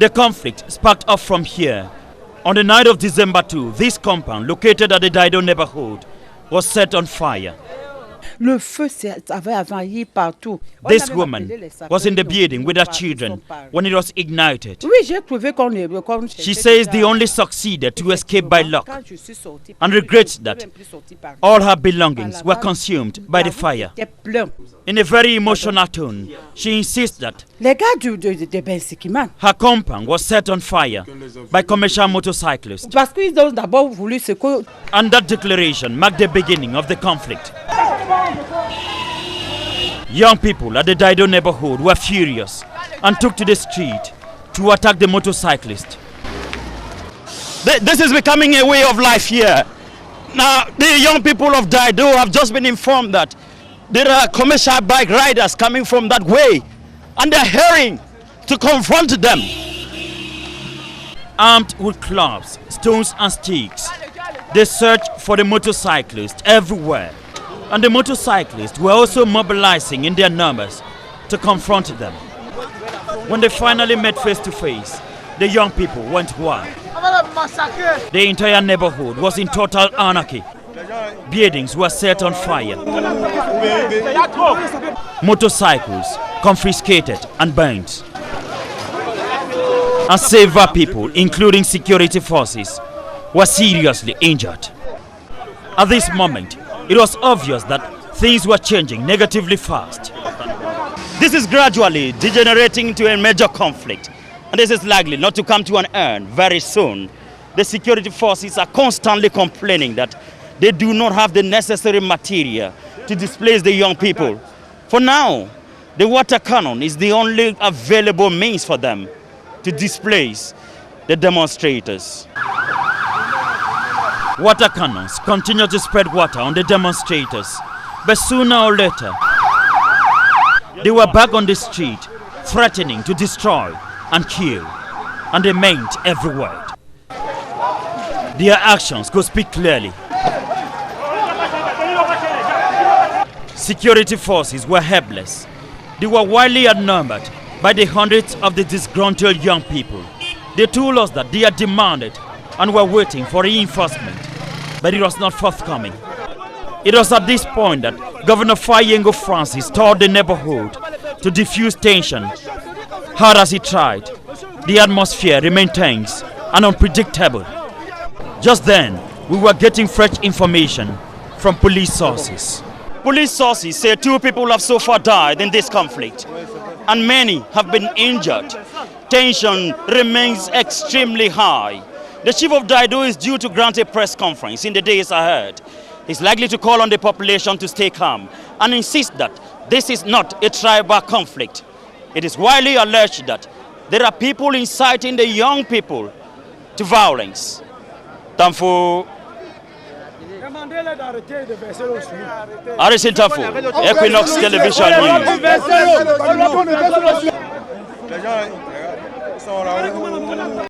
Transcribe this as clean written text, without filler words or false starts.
The conflict sparked off from here. On the night of December 2, this compound, located at the Daido neighborhood, was set on fire. This woman was in the building with her children when it was ignited. She says they only succeeded to escape by luck and regrets that all her belongings were consumed by the fire. In a very emotional tone, she insists that her compound was set on fire by commercial motorcyclists. And that declaration marked the beginning of the conflict. Young people at the Daido neighborhood were furious and took to the street to attack the motorcyclist. This is becoming a way of life here. Now, the young people of Daido have just been informed that there are commercial bike riders coming from that way, and they're hurrying to confront them. Armed with clubs, stones and sticks, they searched for the motorcyclists everywhere. And the motorcyclists were also mobilizing in their numbers to confront them. When they finally met face to face, the young people went wild. The entire neighborhood was in total anarchy. Buildings were set on fire. Motorcycles confiscated and burned. And several people, including security forces, were seriously injured. At this moment, it was obvious that things were changing negatively fast. This is gradually degenerating into a major conflict, and this is likely not to come to an end very soon. The security forces are constantly complaining that they do not have the necessary material to displace the young people. For now, the water cannon is the only available means for them to displace the demonstrators. Water cannons continued to spread water on the demonstrators, but sooner or later, they were back on the street, threatening to destroy and kill, and they meant every word. Their actions could speak clearly. Security forces were helpless. They were widely outnumbered by the hundreds of the disgruntled young people. They told us that they had demanded and were waiting for reinforcement, but it was not forthcoming. It was at this point that Governor Fayengo Francis toured the neighborhood to diffuse tension. Hard as he tried, the atmosphere remained tense and unpredictable. Just then, we were getting fresh information from police sources. Police sources say 2 people have so far died in this conflict, and many have been injured. Tension remains extremely high. The chief of Daido is due to grant a press conference in the days ahead. He's likely to call on the population to stay calm and insist that this is not a tribal conflict. It is widely alleged that there are people inciting the young people to violence. Tamfo Arisin Tamfo, Equinox Television News.